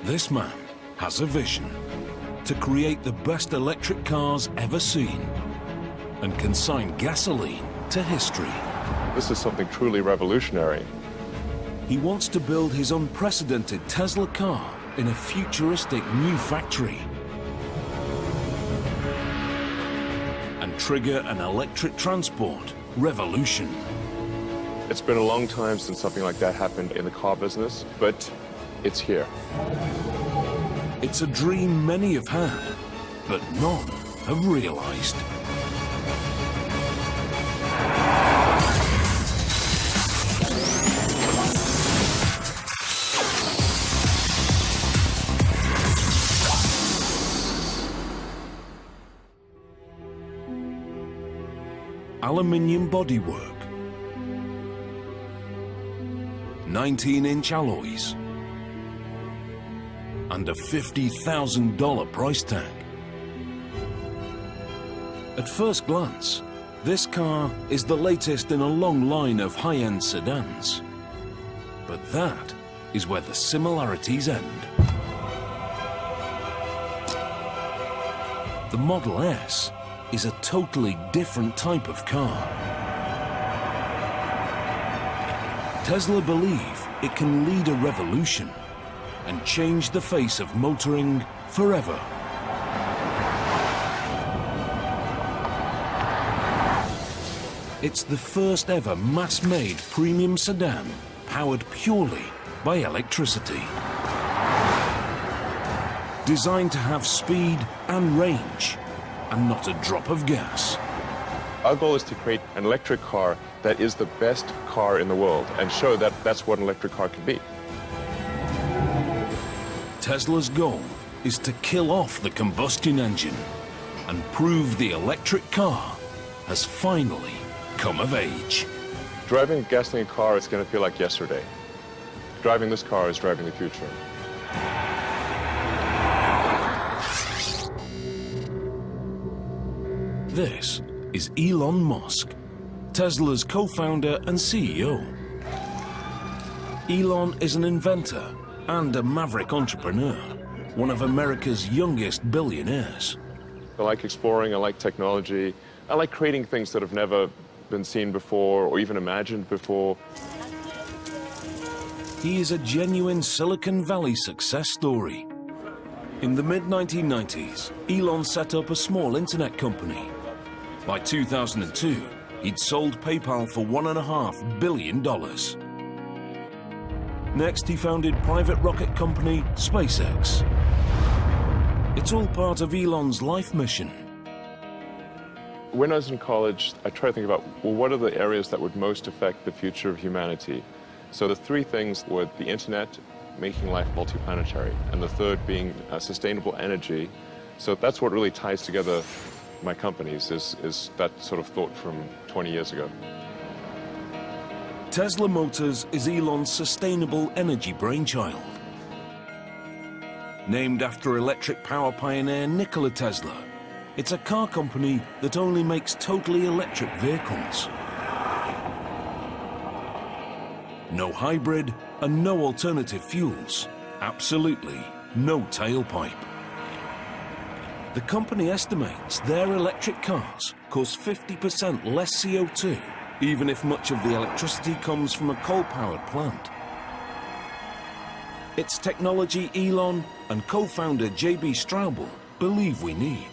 This man has a vision to create the best electric cars ever seen and consign gasoline to history. This is something truly revolutionary. He wants to build his unprecedented Tesla car in a futuristic new factory and trigger an electric transport revolution. It's been a long time since something like that happened in the car business, but it's here. It's a dream many have had, but none have realized. Aluminium bodywork, 19-inch alloys, and a $50,000 price tag. At first glance, this car is the latest in a long line of high-end sedans. But that is where the similarities end. The Model S is a totally different type of car. Tesla believe it can lead a revolution and change the face of motoring forever. It's the first ever mass-made premium sedan powered purely by electricity. Designed to have speed and range, and not a drop of gas. Our goal is to create an electric car that is the best car in the world and show that that's what an electric car can be. Tesla's goal is to kill off the combustion engine and prove the electric car has finally come of age. Driving a gasoline car is going to feel like yesterday. Driving this car is driving the future. This is Elon Musk, Tesla's co-founder and CEO. Elon is an inventor and a maverick entrepreneur, one of America's youngest billionaires. I like exploring, I like technology, I like creating things that have never been seen before or even imagined before. He is a genuine Silicon Valley success story. In the mid-1990s, Elon set up a small internet company. By 2002, he'd sold PayPal for $1.5 billion. Next, he founded private rocket company SpaceX. It's all part of Elon's life mission. When I was in college, I tried to think about, well, what are the areas that would most affect the future of humanity? So the three things were the internet, making life multiplanetary, and the third being sustainable energy. So that's what really ties together my companies, is that sort of thought from 20 years ago. Tesla Motors is Elon's sustainable energy brainchild. Named after electric power pioneer Nikola Tesla, it's a car company that only makes totally electric vehicles. No hybrid and no alternative fuels. Absolutely no tailpipe. The company estimates their electric cars cause 50% less CO2, even if much of the electricity comes from a coal-powered plant. It's technology Elon and co-founder J.B. Straubel believe we need.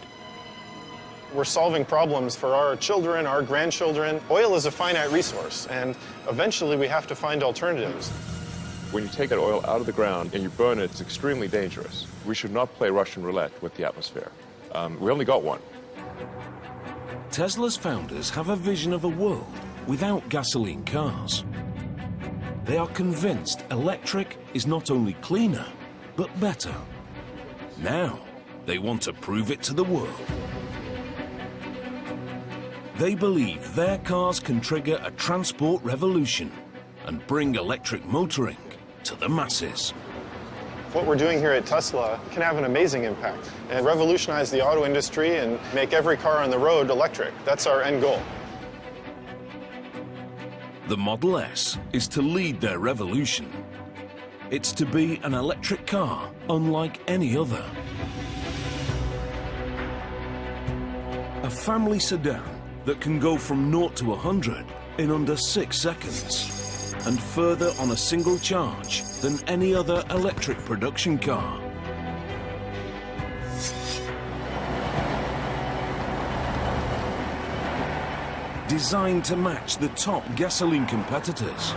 We're solving problems for our children, our grandchildren. Oil is a finite resource, and eventually we have to find alternatives. When you take that oil out of the ground and you burn it, it's extremely dangerous. We should not play Russian roulette with the atmosphere. We only got one. Tesla's founders have a vision of a world without gasoline cars. They are convinced electric is not only cleaner, but better. Now, they want to prove it to the world. They believe their cars can trigger a transport revolution and bring electric motoring to the masses. What we're doing here at Tesla can have an amazing impact and revolutionize the auto industry and make every car on the road electric. That's our end goal. The Model S is to lead their revolution. It's to be an electric car unlike any other. A family sedan that can go from 0 to 100 in under 6 seconds, and further on a single charge than any other electric production car. Designed to match the top gasoline competitors.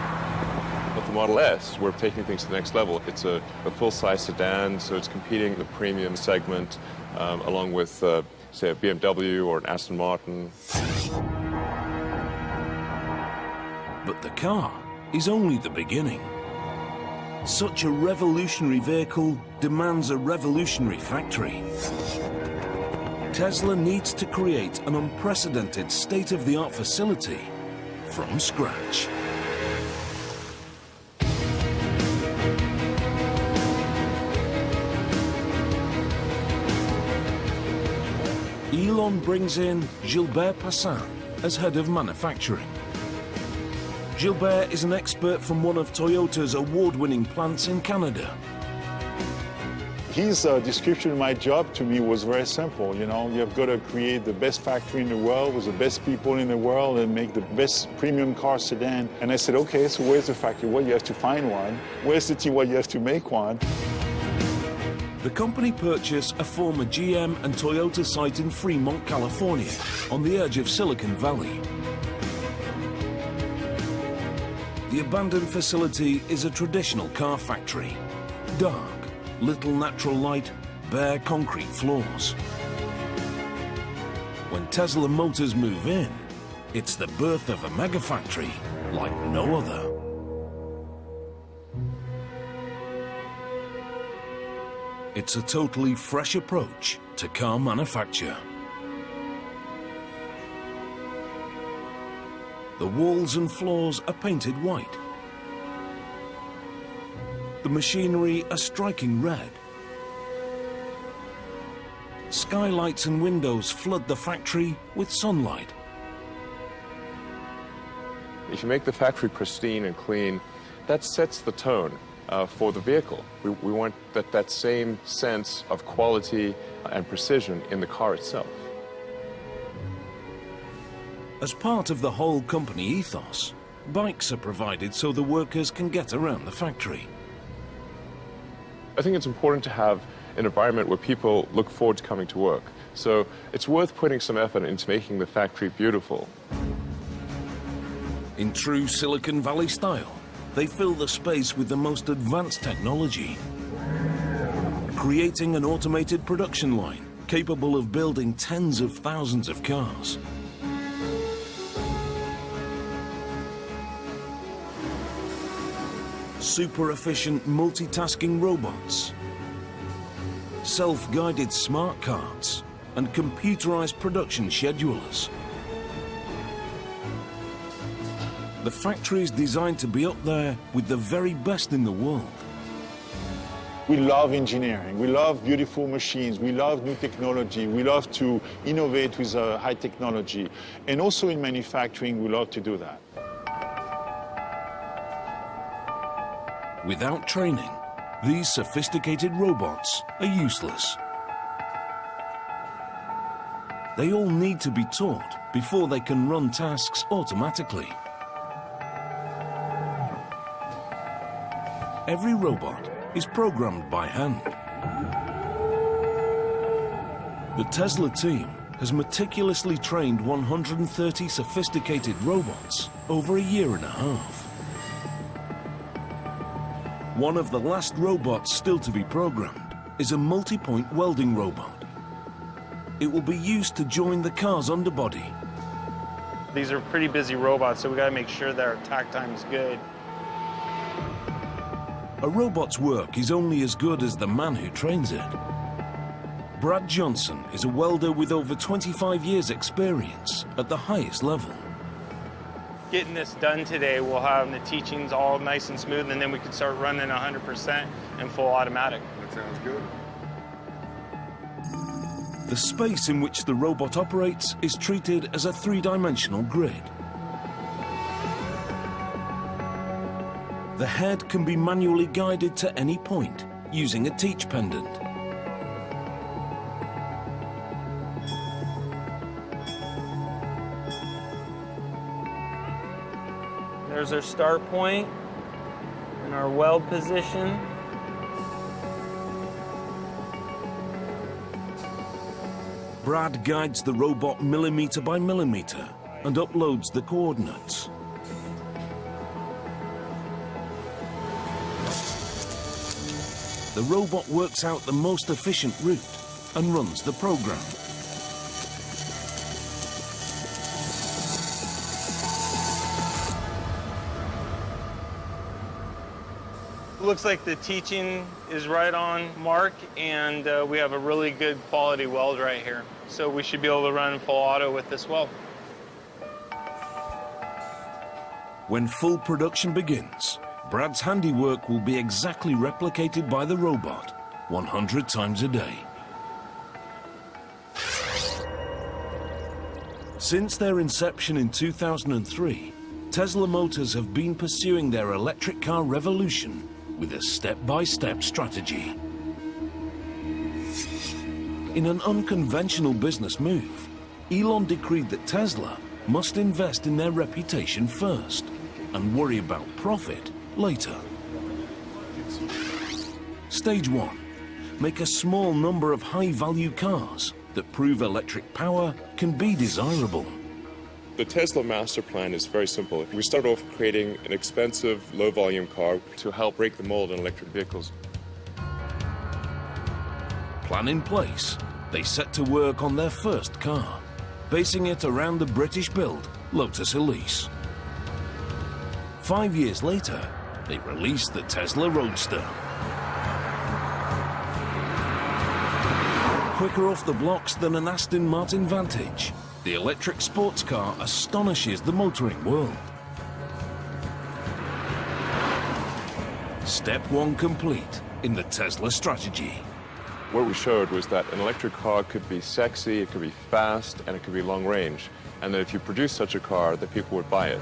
With the Model S, we're taking things to the next level. It's a full-size sedan, so it's competing in the premium segment, along with, say, a BMW or an Aston Martin. But the car is only the beginning. Such a revolutionary vehicle demands a revolutionary factory. Tesla needs to create an unprecedented state-of-the-art facility from scratch. Elon brings in Gilbert Passin as head of manufacturing. Gilbert is an expert from one of Toyota's award-winning plants in Canada. His description of my job to me was very simple. You know, you've got to create the best factory in the world with the best people in the world and make the best premium car sedan. And I said, okay, so where's the factory? Well, you have to find one. Where's the team? Well, you have to make one. The company purchased a former GM and Toyota site in Fremont, California, on the edge of Silicon Valley. The abandoned facility is a traditional car factory. Dark, little natural light, bare concrete floors. When Tesla Motors move in, it's the birth of a mega factory like no other. It's a totally fresh approach to car manufacture. The walls and floors are painted white. The machinery a striking red. Skylights and windows flood the factory with sunlight. If you make the factory pristine and clean, that sets the tone for the vehicle. We want that same sense of quality and precision in the car itself. As part of the whole company ethos, bikes are provided so the workers can get around the factory. I think it's important to have an environment where people look forward to coming to work. So it's worth putting some effort into making the factory beautiful. In true Silicon Valley style, they fill the space with the most advanced technology, creating an automated production line capable of building tens of thousands of cars. Super efficient multitasking robots, self-guided smart carts, and computerized production schedulers. The factory is designed to be up there with the very best in the world. We love engineering. We love beautiful machines. We love new technology. We love to innovate with high technology. And also in manufacturing, we love to do that. Without training, these sophisticated robots are useless. They all need to be taught before they can run tasks automatically. Every robot is programmed by hand. The Tesla team has meticulously trained 130 sophisticated robots over a year and a half. One of the last robots still to be programmed is a multi-point welding robot. It will be used to join the car's underbody. These are pretty busy robots, so we got to make sure that our tack time is good. A robot's work is only as good as the man who trains it. Brad Johnson is a welder with over 25 years' experience at the highest level. Getting this done today, we'll have the teachings all nice and smooth, and then we can start running 100% in full automatic. That sounds good. The space in which the robot operates is treated as a three-dimensional grid. The head can be manually guided to any point using a teach pendant. There's our start point and our weld position. Brad guides the robot millimeter by millimeter and uploads the coordinates. The robot works out the most efficient route and runs the program. Looks like the teaching is right on mark, and we have a really good quality weld right here. So we should be able to run full auto with this weld. When full production begins, Brad's handiwork will be exactly replicated by the robot 100 times a day. Since their inception in 2003, Tesla Motors have been pursuing their electric car revolution with a step-by-step strategy. In an unconventional business move, Elon decreed that Tesla must invest in their reputation first and worry about profit later. Stage 1. Make a small number of high-value cars that prove electric power can be desirable. The Tesla master plan is very simple. We start off creating an expensive, low-volume car to help break the mold in electric vehicles. Plan in place, they set to work on their first car, basing it around the British-built Lotus Elise. 5 years later, they released the Tesla Roadster. Quicker off the blocks than an Aston Martin Vantage, the electric sports car astonishes the motoring world. Step 1 complete in the Tesla strategy. What we showed was that an electric car could be sexy, it could be fast, and it could be long range. And that if you produce such a car, that people would buy it.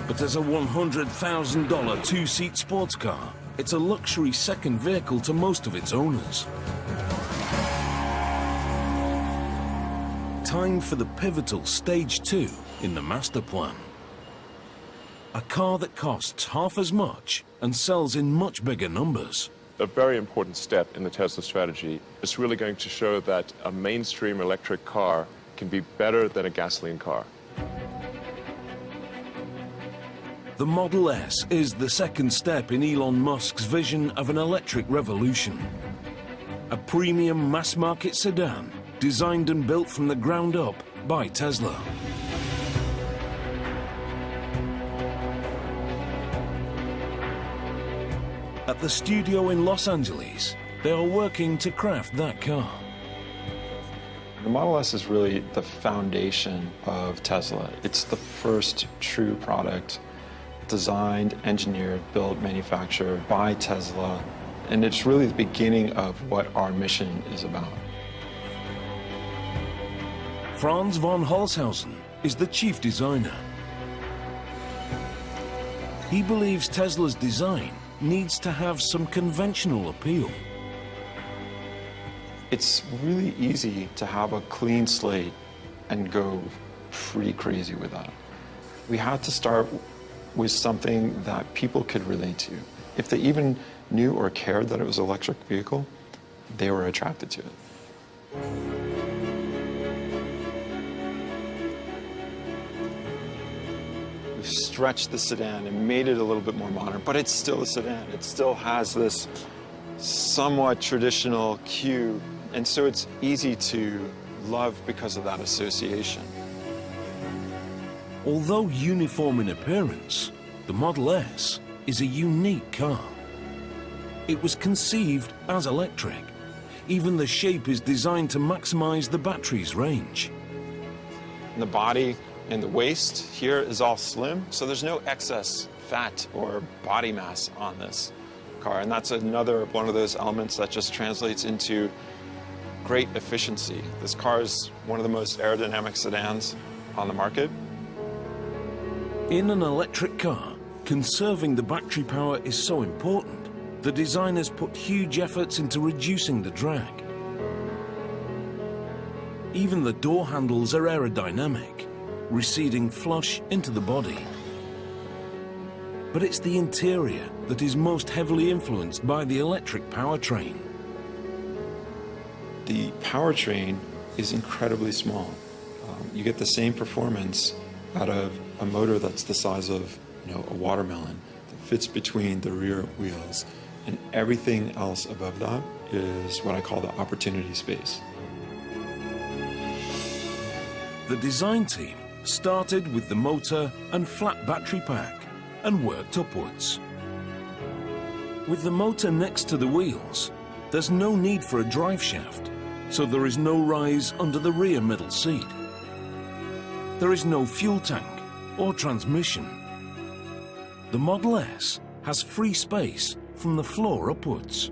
But as a $100,000 two-seat sports car, it's a luxury second vehicle to most of its owners. Time for the pivotal Stage 2 in the master plan. A car that costs half as much and sells in much bigger numbers. A very important step in the Tesla strategy is really going to show that a mainstream electric car can be better than a gasoline car. The Model S is the second step in Elon Musk's vision of an electric revolution. A premium mass-market sedan designed and built from the ground up by Tesla. At the studio in Los Angeles, they are working to craft that car. The Model S is really the foundation of Tesla. It's the first true product designed, engineered, built, manufactured by Tesla. And it's really the beginning of what our mission is about. Franz von Holzhausen is the chief designer. He believes Tesla's design needs to have some conventional appeal. It's really easy to have a clean slate and go pretty crazy with that. We had to start with something that people could relate to. If they even knew or cared that it was an electric vehicle, they were attracted to it. We've stretched the sedan and made it a little bit more modern, but it's still a sedan. It still has this somewhat traditional cue, and so it's easy to love because of that association. Although uniform in appearance, the Model S is a unique car. It was conceived as electric. Even the shape is designed to maximize the battery's range. The body and the waist here is all slim, so there's no excess fat or body mass on this car. And that's another one of those elements that just translates into great efficiency. This car is one of the most aerodynamic sedans on the market. In an electric car, Conserving the battery power is so important, the designers put huge efforts into reducing the drag. Even the door handles are aerodynamic, receding flush into the body. But it's the interior that is most heavily influenced by the electric powertrain. The powertrain is incredibly small. You get the same performance out of a motor that's the size of, a watermelon that fits between the rear wheels, and everything else above that is what I call the opportunity space. The design team started with the motor and flat battery pack and worked upwards. With the motor next to the wheels, there's no need for a drive shaft, so there is no rise under the rear middle seat. There is no fuel tank or transmission. The Model S has free space from the floor upwards.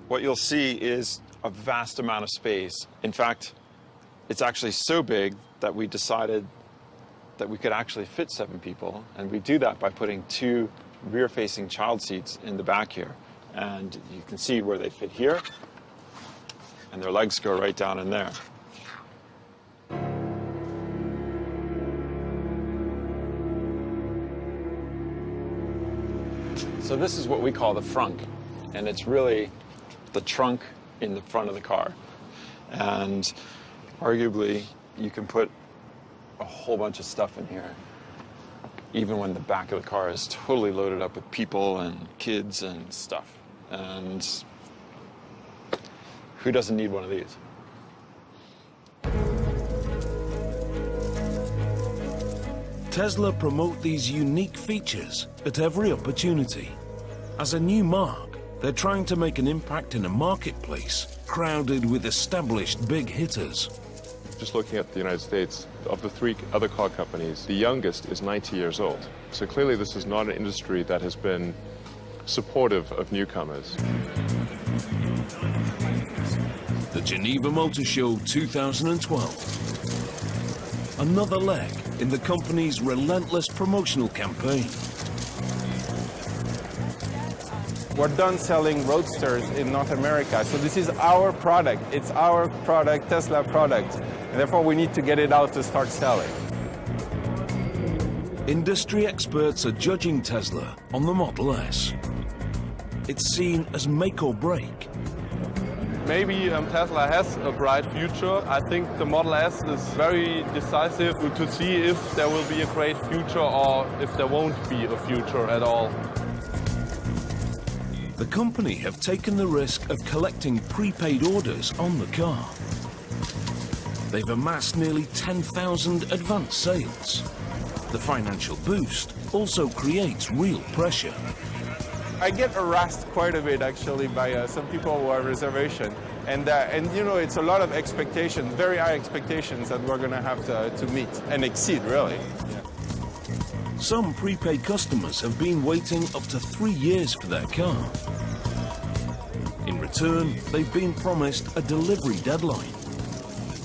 What you'll see is a vast amount of space. In fact, it's actually so big that we decided that we could actually fit 7 people, and we do that by putting 2 rear-facing child seats in the back here. And you can see where they fit here, and their legs go right down in there. So this is what we call the frunk, and it's really the trunk in the front of the car. And arguably, you can put a whole bunch of stuff in here, even when the back of the car is totally loaded up with people and kids and stuff. And who doesn't need one of these? Tesla promote these unique features at every opportunity. As a new mark, they're trying to make an impact in a marketplace crowded with established big hitters. Just looking at the United States, of the 3 other car companies, the youngest is 90 years old. So clearly this is not an industry that has been supportive of newcomers. The Geneva Motor Show 2012. Another leg in the company's relentless promotional campaign. We're done selling Roadsters in North America, so this is our product. It's our product, Tesla product, and therefore we need to get it out to start selling. Industry experts are judging Tesla on the Model S. It's seen as make or break. Maybe Tesla has a bright future. I think the Model S is very decisive to see if there will be a great future or if there won't be a future at all. The company have taken the risk of collecting prepaid orders on the car. They've amassed nearly 10,000 advance sales. The financial boost also creates real pressure. I get harassed quite a bit actually by some people who have reservation, and it's a lot of expectations, very high expectations that we're going to have to meet and exceed, really. Some prepaid customers have been waiting up to 3 years for their car. In return, they've been promised a delivery deadline.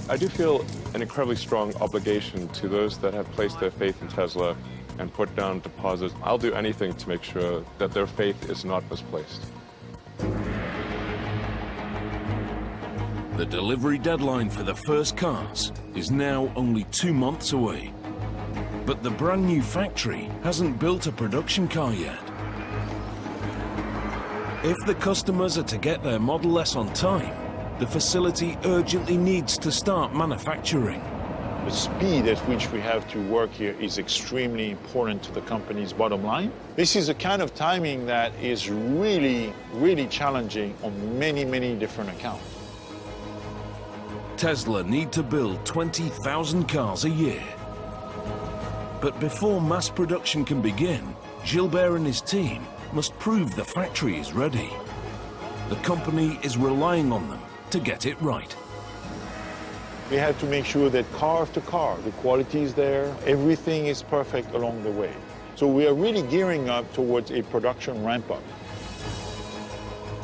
I do feel an incredibly strong obligation to those that have placed their faith in Tesla and put down deposits. I'll do anything to make sure that their faith is not misplaced. The delivery deadline for the first cars is now only 2 months away. But the brand new factory hasn't built a production car yet. If the customers are to get their Model S on time, the facility urgently needs to start manufacturing. The speed at which we have to work here is extremely important to the company's bottom line. This is a kind of timing that is really, really challenging on many, many different accounts. Tesla need to build 20,000 cars a year. But before mass production can begin, Gilbert and his team must prove the factory is ready. The company is relying on them to get it right. We have to make sure that car after car, the quality is there, everything is perfect along the way. So we are really gearing up towards a production ramp-up.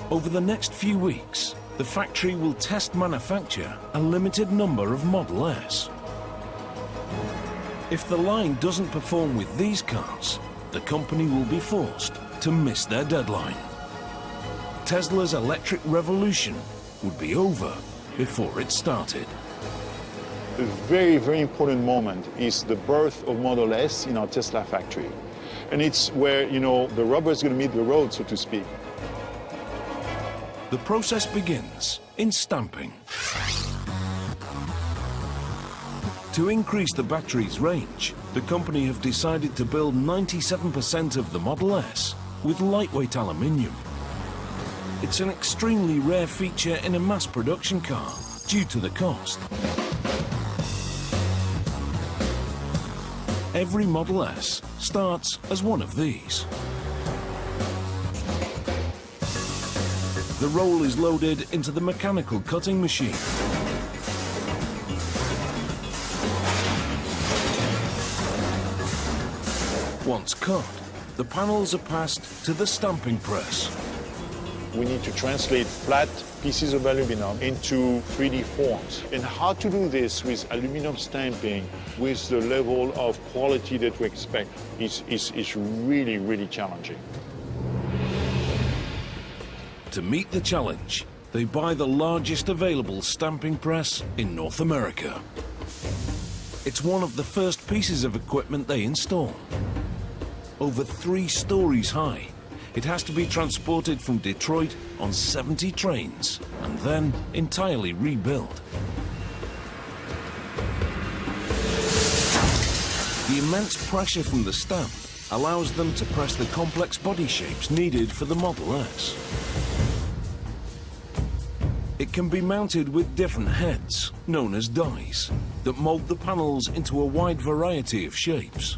Over the next few weeks, the factory will test manufacture a limited number of Model S. If the line doesn't perform with these cars, the company will be forced to miss their deadline. Tesla's electric revolution would be over before it started. A very, very important moment is the birth of Model S in our Tesla factory. And it's where, you know, the rubber is going to meet the road, so to speak. The process begins in stamping. To increase the battery's range, the company have decided to build 97% of the Model S with lightweight aluminium. It's an extremely rare feature in a mass production car due to the cost. Every Model S starts as one of these. The roll is loaded into the mechanical cutting machine. Once cut, the panels are passed to the stamping press. We need to translate flat pieces of aluminum into 3D forms. And how to do this with aluminum stamping with the level of quality that we expect is really, really challenging. To meet the challenge, they buy the largest available stamping press in North America. It's one of the first pieces of equipment they install. Over 3 stories high, it has to be transported from Detroit on 70 trains and then entirely rebuilt. The immense pressure from the stamp allows them to press the complex body shapes needed for the Model S. It can be mounted with different heads, known as dies, that mold the panels into a wide variety of shapes.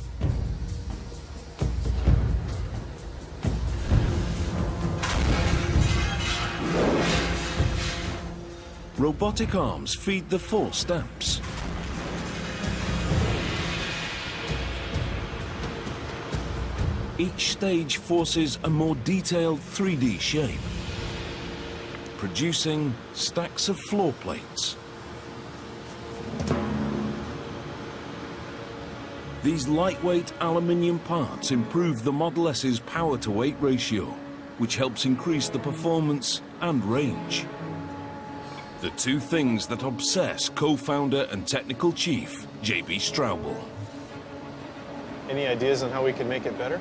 Robotic arms feed the 4 stamps. Each stage forces a more detailed 3D shape, producing stacks of floor plates. These lightweight aluminium parts improve the Model S's power-to-weight ratio, which helps increase the performance and range. The 2 things that obsess co-founder and technical chief, J.B. Straubel. Any ideas on how we could make it better?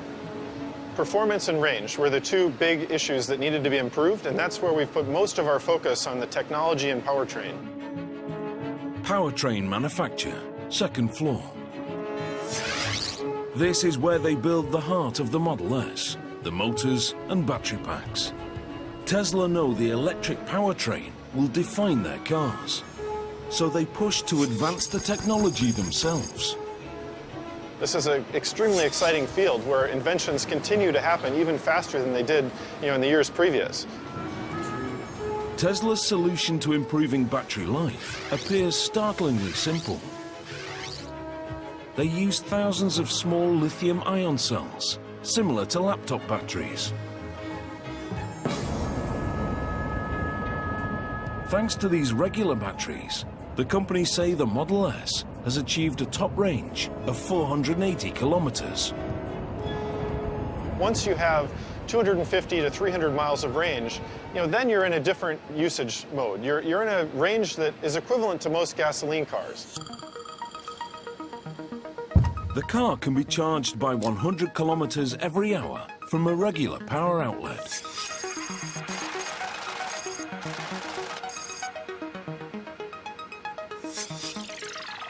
Performance and range were the 2 big issues that needed to be improved, and that's where we've put most of our focus on the technology and powertrain. Powertrain manufacture, 2nd floor. This is where they build the heart of the Model S, the motors and battery packs. Tesla know the electric powertrain will define their cars, so they push to advance the technology themselves. This is an extremely exciting field where inventions continue to happen even faster than they did, in the years previous. Tesla's solution to improving battery life appears startlingly simple. They use thousands of small lithium-ion cells, similar to laptop batteries. Thanks to these regular batteries, the company say the Model S has achieved a top range of 480 kilometers. Once you have 250 to 300 miles of range, then you're in a different usage mode. You're in a range that is equivalent to most gasoline cars. The car can be charged by 100 kilometers every hour from a regular power outlet.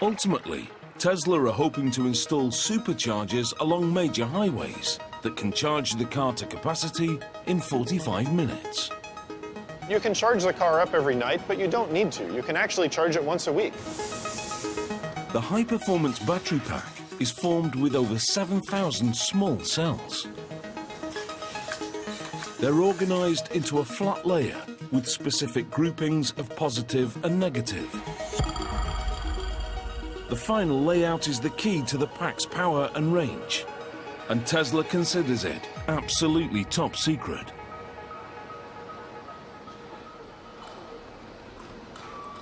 Ultimately, Tesla are hoping to install superchargers along major highways that can charge the car to capacity in 45 minutes. You can charge the car up every night, but you don't need to. You can actually charge it once a week. The high-performance battery pack is formed with over 7,000 small cells. They're organized into a flat layer with specific groupings of positive and negative. The final layout is the key to the pack's power and range, and Tesla considers it absolutely top secret.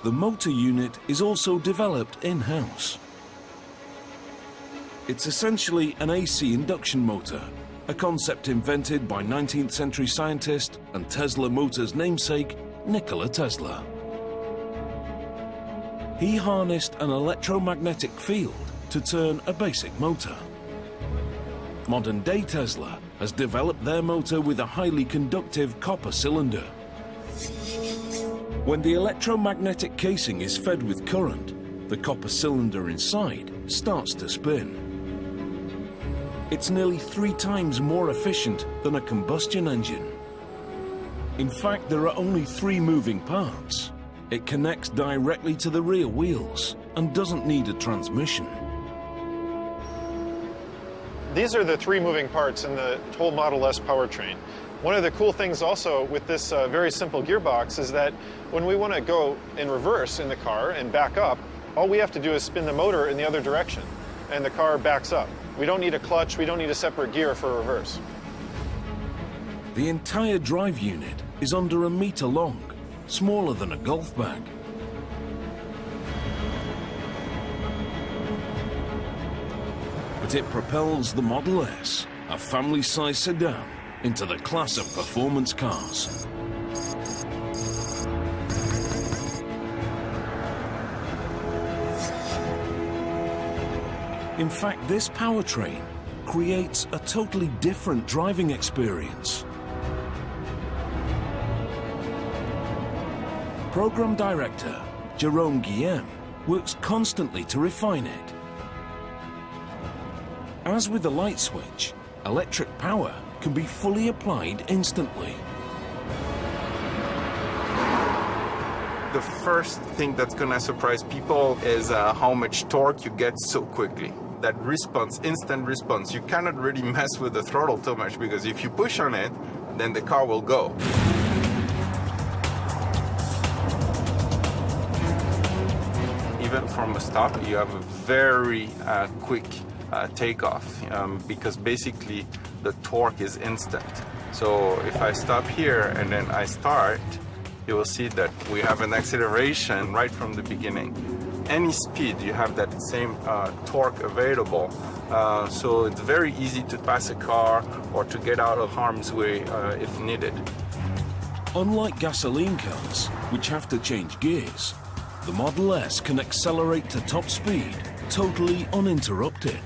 The motor unit is also developed in-house. It's essentially an AC induction motor, a concept invented by 19th century scientist and Tesla Motors namesake, Nikola Tesla. He harnessed an electromagnetic field to turn a basic motor. Modern-day Tesla has developed their motor with a highly conductive copper cylinder. When the electromagnetic casing is fed with current, the copper cylinder inside starts to spin. It's nearly 3 times more efficient than a combustion engine. In fact, there are only 3 moving parts. It connects directly to the rear wheels and doesn't need a transmission. These are the 3 moving parts in the whole Model S powertrain. One of the cool things also with this very simple gearbox is that when we want to go in reverse in the car and back up, all we have to do is spin the motor in the other direction, and the car backs up. We don't need a clutch, we don't need a separate gear for reverse. The entire drive unit is under 1 meter long, smaller than a golf bag. But it propels the Model S, a family-sized sedan, into the class of performance cars. In fact, this powertrain creates a totally different driving experience. Program Director Jerome Guillem works constantly to refine it. As with the light switch, electric power can be fully applied instantly. The first thing that's gonna surprise people is how much torque you get so quickly. That response, instant response, you cannot really mess with the throttle too much because if you push on it, then the car will go. Even from a stop, you have a very quick takeoff because basically the torque is instant. So if I stop here and then I start, you will see that we have an acceleration right from the beginning. Any speed, you have that same torque available. So it's very easy to pass a car or to get out of harm's way if needed. Unlike gasoline cars, which have to change gears, the Model S can accelerate to top speed totally uninterrupted.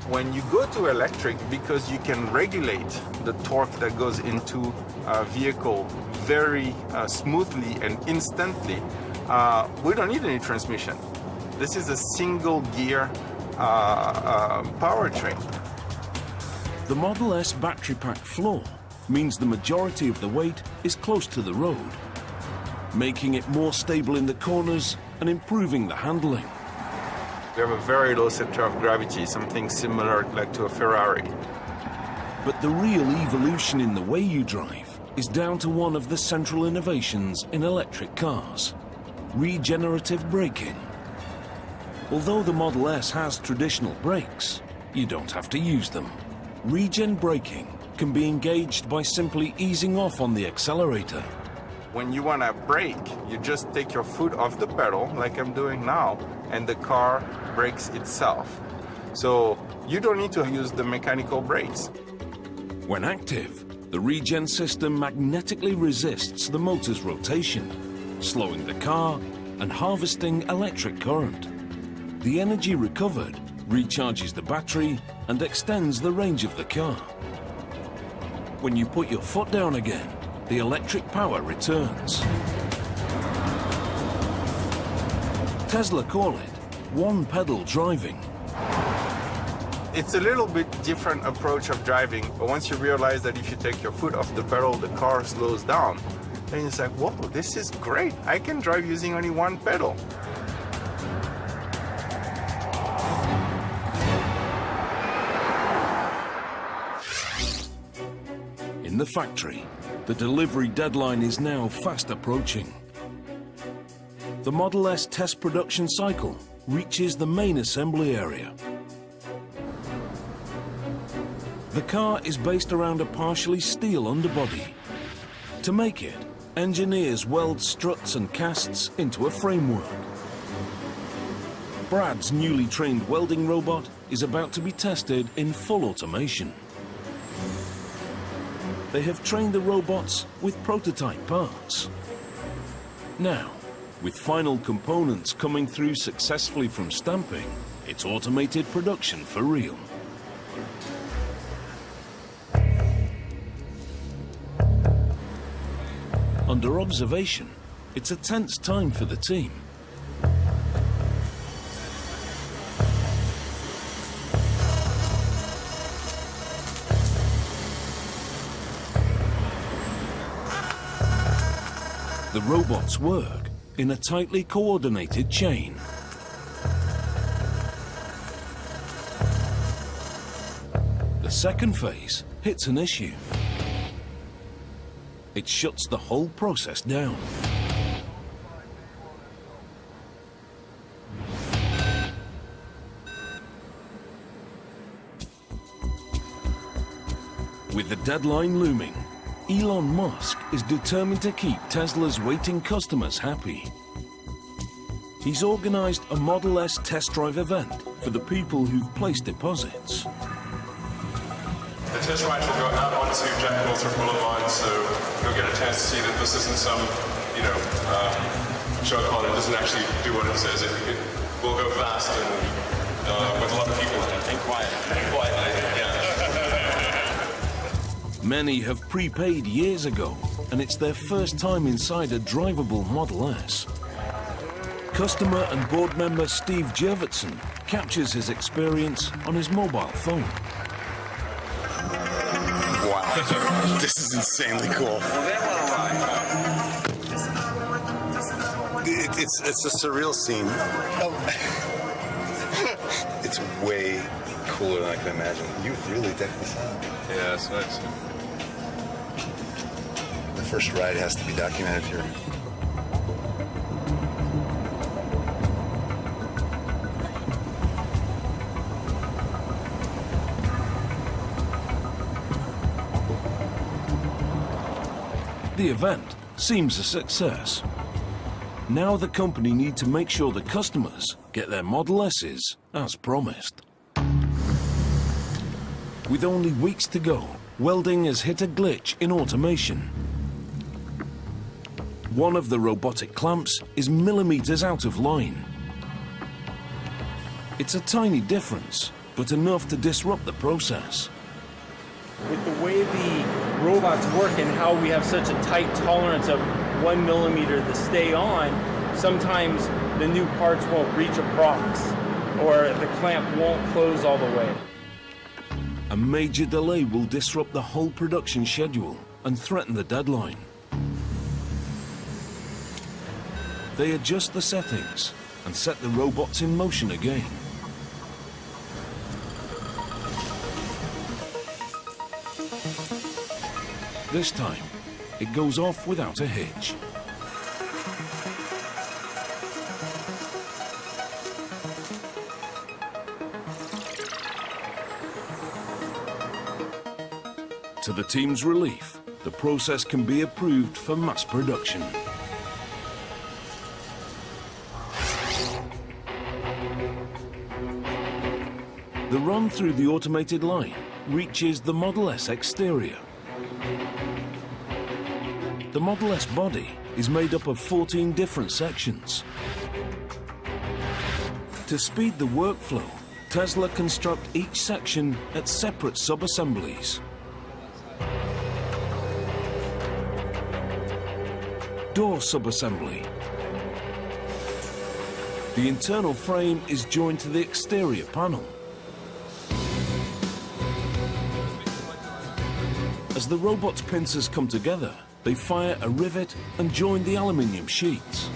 When you go to electric, because you can regulate the torque that goes into a vehicle very smoothly and instantly, we don't need any transmission. This is a single gear powertrain. The Model S battery pack floor means the majority of the weight is close to the road, making it more stable in the corners and improving the handling. We have a very low center of gravity, something similar like to a Ferrari. But the real evolution in the way you drive is down to one of the central innovations in electric cars: regenerative braking. Although the Model S has traditional brakes, you don't have to use them. Regen braking can be engaged by simply easing off on the accelerator. When you want to brake, you just take your foot off the pedal, like I'm doing now, and the car brakes itself. So you don't need to use the mechanical brakes. When active, the regen system magnetically resists the motor's rotation, slowing the car and harvesting electric current. The energy recovered recharges the battery and extends the range of the car. When you put your foot down again, the electric power returns. Tesla call it one-pedal driving. It's a little bit different approach of driving, but once you realize that if you take your foot off the pedal, the car slows down, then it's like, whoa, this is great. I can drive using only one pedal. In the factory, the delivery deadline is now fast approaching. The Model S test production cycle reaches the main assembly area. The car is based around a partially steel underbody. To make it, engineers weld struts and casts into a framework. Brad's newly trained welding robot is about to be tested in full automation. They have trained the robots with prototype parts. Now, with final components coming through successfully from stamping, it's automated production for real. Under observation, it's a tense time for the team. The robots work in a tightly coordinated chain. The second phase hits an issue. It shuts the whole process down. With the deadline looming, Elon Musk is determined to keep Tesla's waiting customers happy. He's organized a Model S test drive event for the people who've placed deposits. The test rides will go out onto Jack Northrop Boulevard, so you'll get a chance to see that this isn't some, show car that doesn't actually do what it says. It will go fast and with a lot of people in it. And quiet. Yeah. Many have prepaid years ago, and it's their first time inside a drivable Model S. Customer and board member Steve Jurvetson captures his experience on his mobile phone. Wow, this is insanely cool. It's a surreal scene. It's way cooler than I can imagine. You really decked this out. Yeah, so it's... The first ride has to be documented here. The event seems a success. Now the company need to make sure the customers get their Model S's as promised. With only weeks to go, welding has hit a glitch in automation. One of the robotic clamps is millimeters out of line. It's a tiny difference, but enough to disrupt the process. With the way the robots work and how we have such a tight tolerance of 1 millimeter to stay on, sometimes the new parts won't reach a prox or the clamp won't close all the way. A major delay will disrupt the whole production schedule and threaten the deadline. They adjust the settings and set the robots in motion again. This time, it goes off without a hitch. To the team's relief, the process can be approved for mass production. The run through the automated line reaches the Model S exterior. The Model S body is made up of 14 different sections. To speed the workflow, Tesla construct each section at separate sub-assemblies. Door sub-assembly. The internal frame is joined to the exterior panel. As the robot's pincers come together, they fire a rivet and join the aluminium sheets.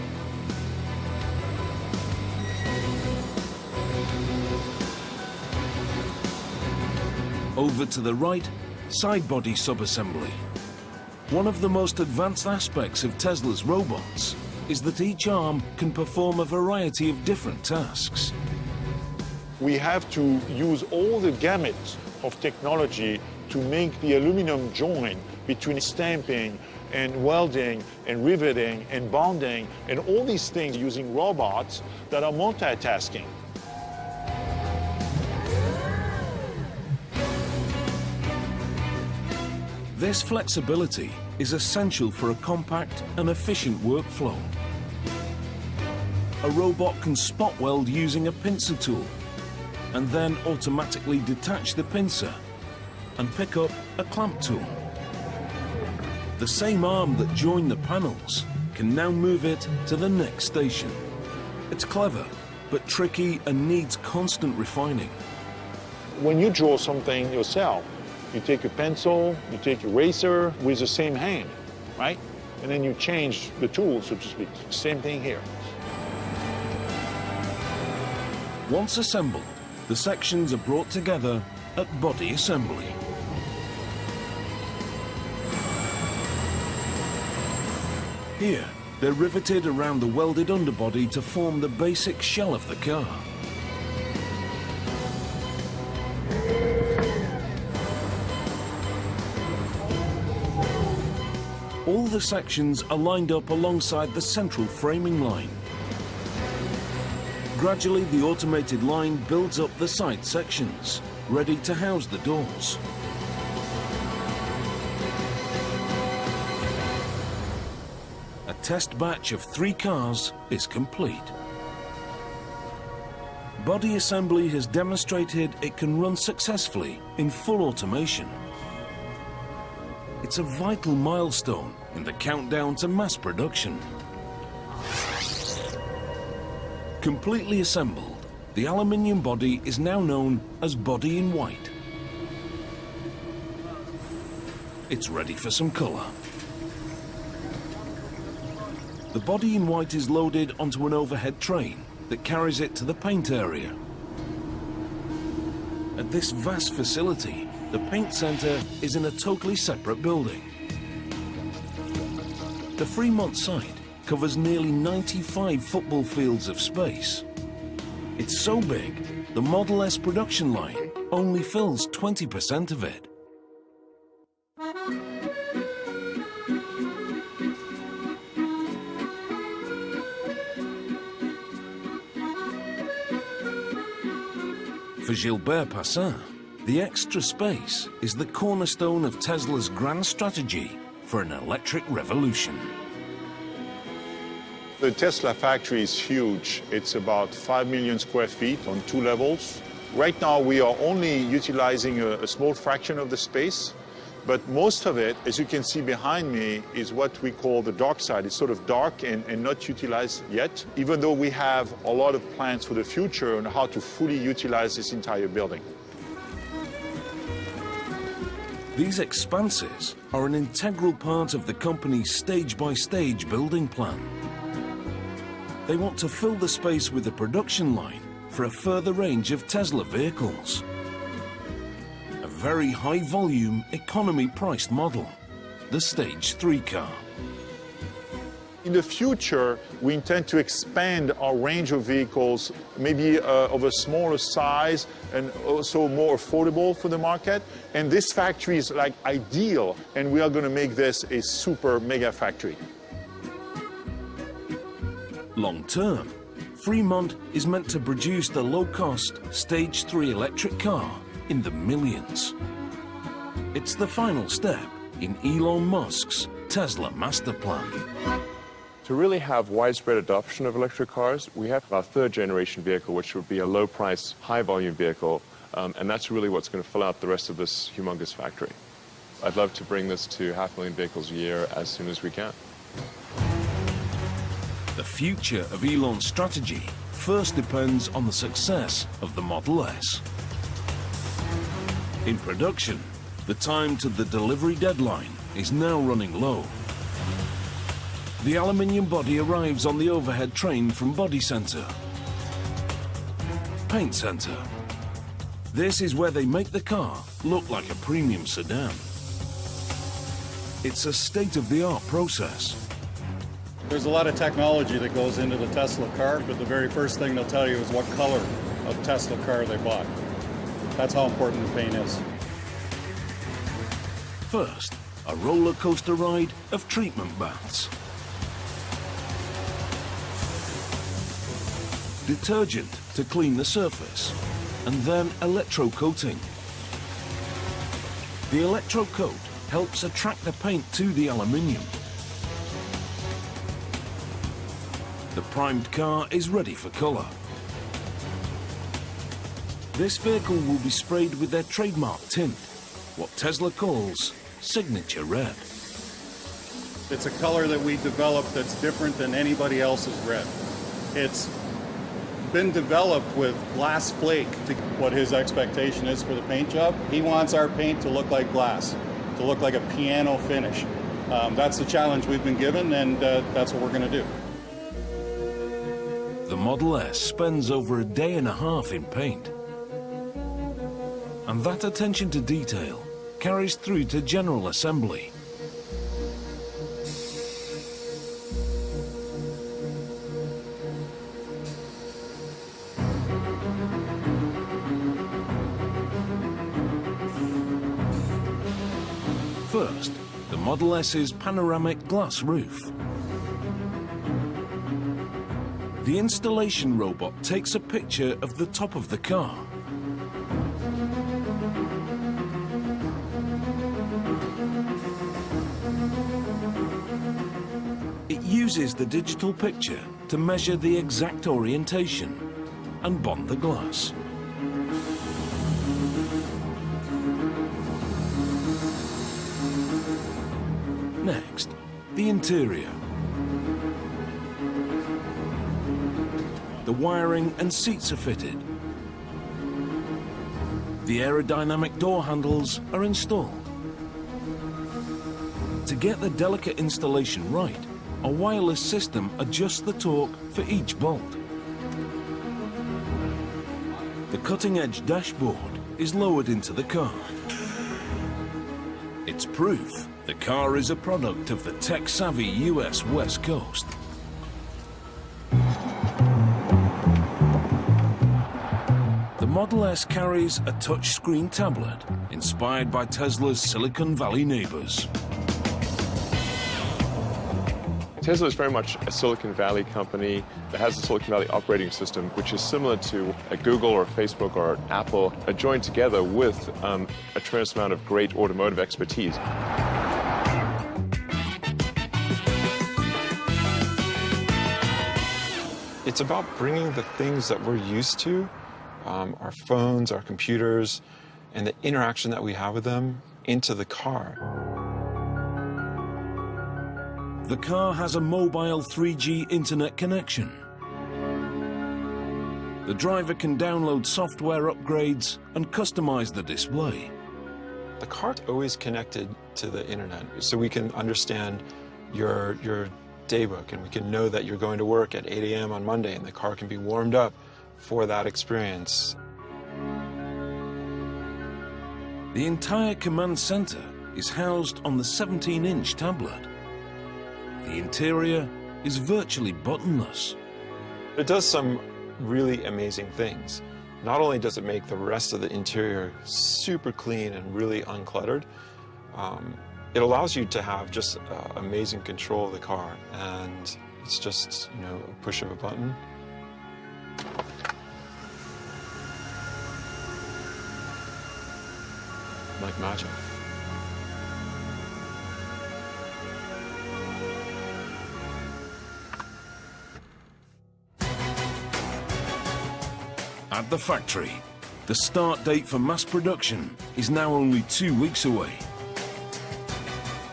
Over to the right, side body sub-assembly. One of the most advanced aspects of Tesla's robots is that each arm can perform a variety of different tasks. We have to use all the gamut of technology to make the aluminum joint between stamping and welding and riveting and bonding and all these things using robots that are multitasking. This flexibility is essential for a compact and efficient workflow. A robot can spot weld using a pincer tool and then automatically detach the pincer and pick up a clamp tool. The same arm that joined the panels can now move it to the next station. It's clever, but tricky and needs constant refining. When you draw something yourself, you take a pencil, you take a eraser with the same hand, right? And then you change the tool, so to speak. Same thing here. Once assembled, the sections are brought together at body assembly. Here, they're riveted around the welded underbody to form the basic shell of the car. All the sections are lined up alongside the central framing line. Gradually, the automated line builds up the side sections, ready to house the doors. A test batch of 3 cars is complete. Body assembly has demonstrated it can run successfully in full automation. It's a vital milestone in the countdown to mass production. Completely assembled, the aluminium body is now known as body in white. It's ready for some color. The body in white is loaded onto an overhead train that carries it to the paint area. At this vast facility, the paint center is in a totally separate building. The Fremont site covers nearly 95 football fields of space. It's so big, the Model S production line only fills 20% of it. For Gilbert Passin, the extra space is the cornerstone of Tesla's grand strategy for an electric revolution. The Tesla factory is huge. It's about 5 million square feet on 2 levels. Right now, we are only utilizing a small fraction of the space, but most of it, as you can see behind me, is what we call the dark side. It's sort of dark and not utilized yet, even though we have a lot of plans for the future on how to fully utilize this entire building. These expanses are an integral part of the company's stage-by-stage building plan. They want to fill the space with a production line for a further range of Tesla vehicles. A very high-volume, economy-priced model, the Stage 3 car. In the future, we intend to expand our range of vehicles, maybe of a smaller size and also more affordable for the market. And this factory is like ideal, and we are going to make this a super mega factory. Long term, Fremont is meant to produce the low-cost Stage 3 electric car in the millions. It's the final step in Elon Musk's Tesla master plan. To really have widespread adoption of electric cars, we have our 3rd generation vehicle, which would be a low-price, high-volume vehicle, and that's really what's going to fill out the rest of this humongous factory. I'd love to bring this to 500,000 vehicles a year as soon as we can. The future of Elon's strategy first depends on the success of the Model S. In production, the time to the delivery deadline is now running low. The aluminium body arrives on the overhead train from Body Center. Paint Center. This is where they make the car look like a premium sedan. It's a state-of-the-art process. There's a lot of technology that goes into the Tesla car, but the very first thing they'll tell you is what color of Tesla car they bought. That's how important the paint is. First, a roller coaster ride of treatment baths. Detergent to clean the surface, and then electrocoating. The electrocoat helps attract the paint to the aluminium. The primed car is ready for colour. This vehicle will be sprayed with their trademark tint, what Tesla calls Signature Red. It's a color that we developed that's different than anybody else's red. It's been developed with glass flake to what his expectation is for the paint job. He wants our paint to look like glass, to look like a piano finish. That's the challenge we've been given, and that's what we're going to do. The Model S spends over a day and a half in paint. And that attention to detail carries through to general assembly. First, the Model S's panoramic glass roof. The installation robot takes a picture of the top of the car. It uses the digital picture to measure the exact orientation and bond the glass. Next, the interior. The wiring and seats are fitted. The aerodynamic door handles are installed. To get the delicate installation right, a wireless system adjusts the torque for each bolt. The cutting-edge dashboard is lowered into the car. It's proof the car is a product of the tech-savvy US West Coast. The Model S carries a touchscreen tablet inspired by Tesla's Silicon Valley neighbors. Tesla is very much a Silicon Valley company that has a Silicon Valley operating system, which is similar to a Google or Facebook or Apple, joined together with a tremendous amount of great automotive expertise. It's about bringing the things that we're used to, our phones, our computers, and the interaction that we have with them into the car. The car has a mobile 3G internet connection. The driver can download software upgrades and customize the display. The car's always connected to the internet, so we can understand your daybook, and we can know that you're going to work at 8 a.m. on Monday, and the car can be warmed up for that experience. The entire command center is housed on the 17-inch tablet. The interior is virtually buttonless. It does some really amazing things. Not only does it make the rest of the interior super clean and really uncluttered, it allows you to have just amazing control of the car, and it's just, you know, a push of a button. Like magic. At the factory, the start date for mass production is now only 2 weeks away.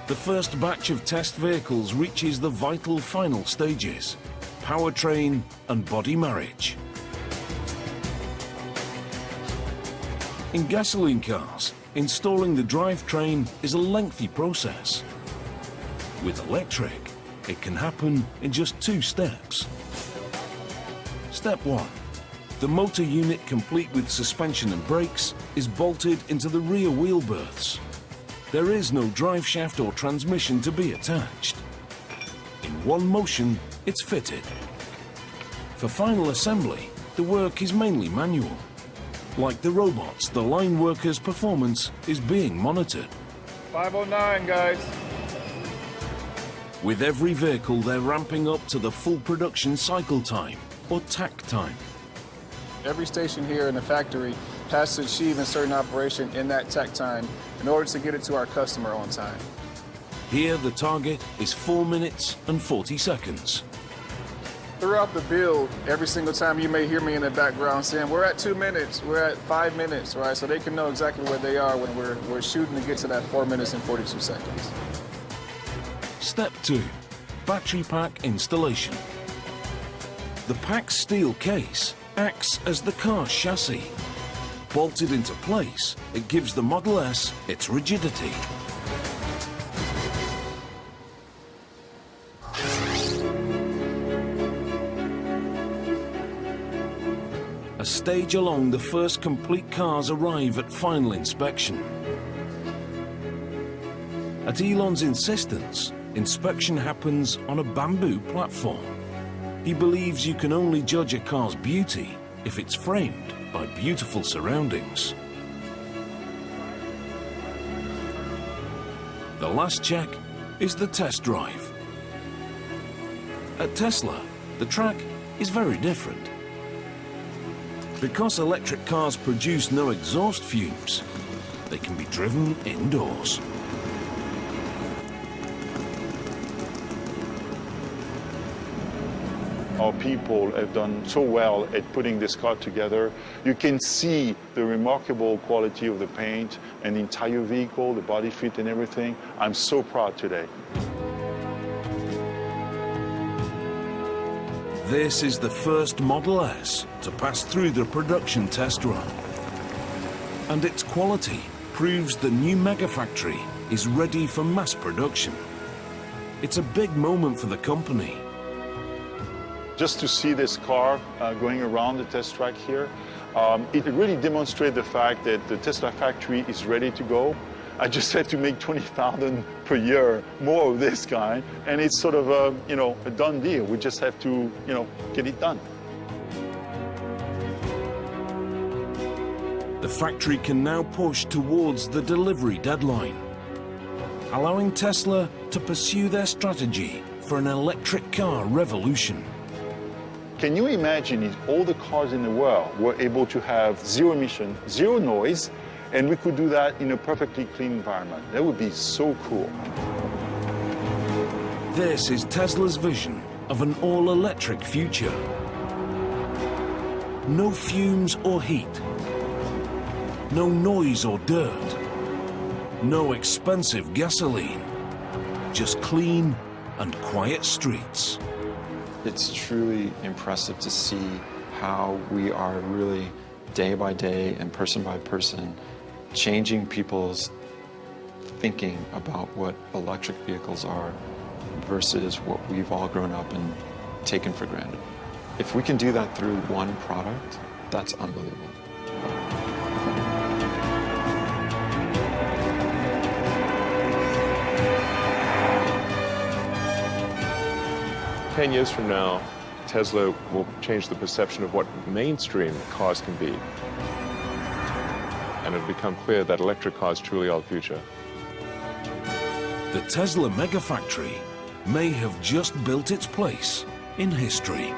The first batch of test vehicles reaches the vital final stages: powertrain and body marriage. In gasoline cars, installing the drivetrain is a lengthy process. With electric, it can happen in just 2 steps. Step 1. The motor unit, complete with suspension and brakes, is bolted into the rear wheel berths. There is no drive shaft or transmission to be attached. In one motion, it's fitted. For final assembly, the work is mainly manual. Like the robots, the line workers' performance is being monitored. 509, guys. With every vehicle, they're ramping up to the full production cycle time, or TAC time. Every station here in the factory has to achieve in certain operation in that tech time in order to get it to our customer on time. Here the target is 4 minutes and 40 seconds. Throughout the build, every single time you may hear me in the background saying, we're at 2 minutes, we're at 5 minutes, right? So they can know exactly where they are when we're shooting to get to that 4 minutes and 42 seconds. Step 2, battery pack installation. The pack's steel case acts as the car's chassis. Bolted into place, it gives the Model S its rigidity. A stage along the first complete cars arrive at final inspection. At Elon's insistence, inspection happens on a bamboo platform. He believes you can only judge a car's beauty if it's framed by beautiful surroundings. The last check is the test drive. At Tesla, the track is very different. Because electric cars produce no exhaust fumes, they can be driven indoors. Our people have done so well at putting this car together. You can see the remarkable quality of the paint and the entire vehicle, the body fit and everything. I'm so proud today. This is the first Model S to pass through the production test run. And its quality proves the new Megafactory is ready for mass production. It's a big moment for the company. Just to see this car going around the test track here, it really demonstrates the fact that the Tesla factory is ready to go. I just have to make 20,000 per year more of this kind, and it's sort of a, a done deal. We just have to, get it done. The factory can now push towards the delivery deadline, allowing Tesla to pursue their strategy for an electric car revolution. Can you imagine if all the cars in the world were able to have zero emission, zero noise, and we could do that in a perfectly clean environment? That would be so cool. This is Tesla's vision of an all-electric future. No fumes or heat. No noise or dirt. No expensive gasoline. Just clean and quiet streets. It's truly impressive to see how we are really day by day and person by person changing people's thinking about what electric vehicles are versus what we've all grown up and taken for granted. If we can do that through one product, that's unbelievable. Ten years from now, Tesla will change the perception of what mainstream cars can be. And it'll become clear that electric cars truly are the future. The Tesla Megafactory may have just built its place in history.